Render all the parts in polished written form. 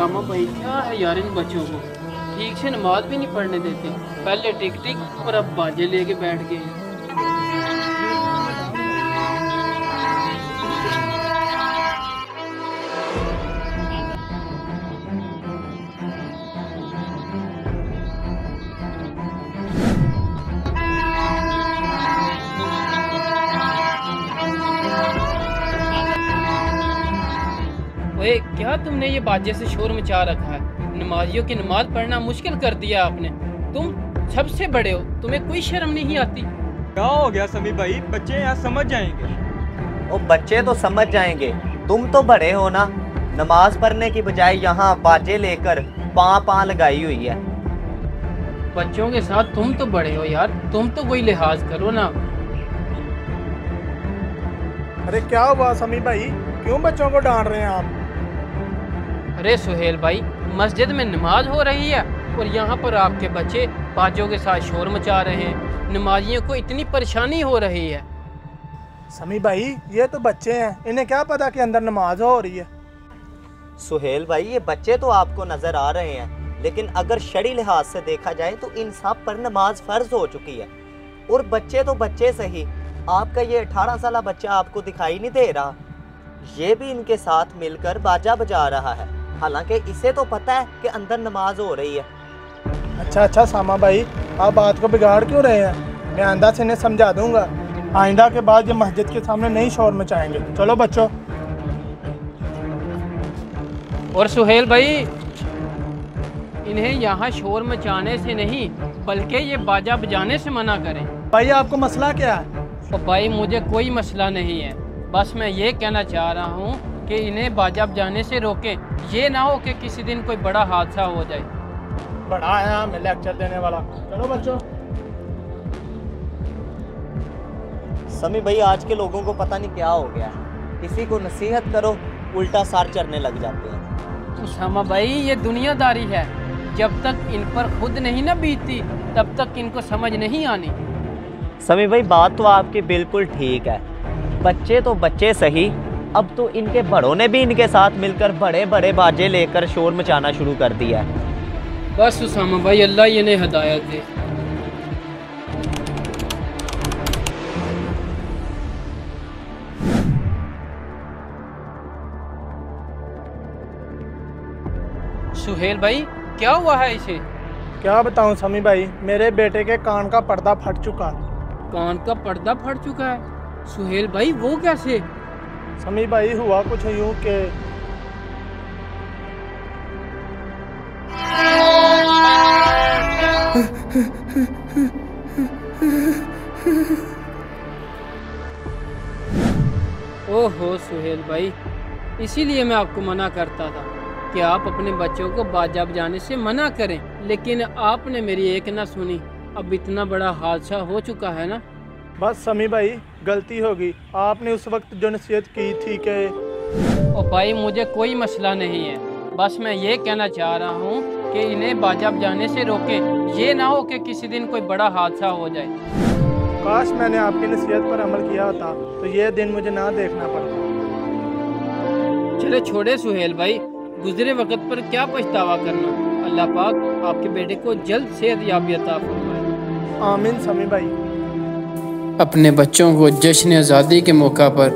उसामा भाई क्या है यार इन बच्चों को, ठीक से नमाज भी नहीं पढ़ने देते। पहले टिक टिक और अब बाजे लेके बैठ गए। ओए क्या तुमने ये बाजे से शोर मचा रखा है? नमाजियों की नमाज पढ़ना मुश्किल कर दिया आपने। तुम सबसे बड़े हो, तुम्हें कोई शर्म नहीं आती? क्या हो गया समी भाई, बच्चे यहाँ समझ जाएंगे। ओ बच्चे तो समझ जाएंगे, तुम तो बड़े हो ना। नमाज पढ़ने की बजाय यहाँ बाजे लेकर पाँ लगाई हुई है। बच्चों के साथ तुम तो बड़े हो यार, तुम तो कोई लिहाज करो ना। अरे क्या हुआ समी भाई, क्यों बच्चों को डांट रहे हैं आप? अरे सुहेल भाई, मस्जिद में नमाज हो रही है और यहाँ पर आपके बच्चे बाजों के साथ शोर मचा रहे हैं। नमाजियों को इतनी परेशानी हो रही है। समी भाई ये तो बच्चे हैं, इन्हें क्या पता कि अंदर नमाज हो रही है। सुहेल भाई ये बच्चे तो आपको नजर आ रहे हैं, लेकिन अगर शरई लिहाज से देखा जाए तो इन सब पर नमाज फर्ज हो चुकी है। और बच्चे तो बच्चे सही, आपका ये 18 साल बच्चा आपको दिखाई नहीं दे रहा, ये भी इनके साथ मिलकर बाजा बजा रहा है, हालांकि इसे तो पता है कि अंदर नमाज हो रही है। अच्छा सामा भाई, आप बात को बिगाड़ क्यों रहे हैं? मैं आइंदा से इन्हें समझा दूंगा, आइंदा के बाद ये मस्जिद के सामने नहीं शोर मचाएंगे। चलो बच्चों। और सुहेल भाई, इन्हें यहाँ शोर मचाने से नहीं बल्कि ये बाजा बजाने से मना करें। भाई आपको मसला क्या है? तो भाई मुझे कोई मसला नहीं है, बस मैं ये कहना चाह रहा हूँ कि इन्हें बाजा बजाने से रोकें। ये ना हो कि किसी दिन कोई बड़ा हादसा हो जाए। बड़ा है हमें लेक्चर देने वाला। चलो बच्चों। समी भाई आज के लोगों को पता नहीं क्या हो गया है, किसी को नसीहत करो उल्टा सार चढ़ने लग जाते हैं। उसामा भाई ये दुनियादारी है, जब तक इन पर खुद नहीं ना बीतती तब तक इनको समझ नहीं आनी। समी भाई बात तो आपकी बिल्कुल ठीक है, बच्चे तो बच्चे सही, अब तो इनके बड़ों ने भी इनके साथ मिलकर बड़े बड़े बाजे लेकर शोर मचाना शुरू कर दिया है। बस उसामा भाई अल्लाह इन्हें हिदायत दे। सुहेल भाई क्या हुआ है इसे? क्या बताऊं समी भाई, मेरे बेटे के कान का पर्दा फट चुका है। कान का पर्दा फट चुका है? सुहेल भाई वो कैसे? समी भाई हुआ कुछ यूं के ओहो सुहेल भाई, इसीलिए मैं आपको मना करता था कि आप अपने बच्चों को बाजा बजाने से मना करें, लेकिन आपने मेरी एक ना सुनी। अब इतना बड़ा हादसा हो चुका है ना। बस समी भाई गलती होगी, आपने उस वक्त जो नसीहत की थी कि ओ भाई मुझे कोई मसला नहीं है, बस मैं ये कहना चाह रहा हूँ कि इन्हें बाजा बजाने से रोकें। ये ना हो कि किसी दिन कोई बड़ा हादसा हो जाए। काश मैंने आपकी नसीहत पर अमल किया होता तो ये दिन मुझे ना देखना पड़ता। चले छोड़े सुहेल भाई, गुजरे वक्त पर क्या पछतावा करना। अल्लाह पाक आपके बेटे को जल्द सेहतयाबी अता फरमाए। आमीन समी भाई। अपने बच्चों को जश्न आज़ादी के मौका पर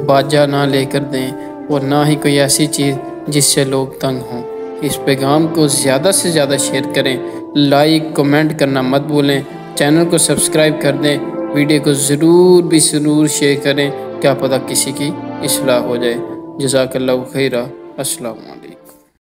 बाजा ना लेकर दें और ना ही कोई ऐसी चीज़ जिससे लोग तंग हों। इस पैगाम को ज़्यादा से ज़्यादा शेयर करें, लाइक कमेंट करना मत भूलें, चैनल को सब्सक्राइब कर दें, वीडियो को ज़रूर शेयर करें, क्या पता किसी की इस्लाह हो जाए। जज़ाकल्लाहु खैरा। अस्सलाम वालेकुम।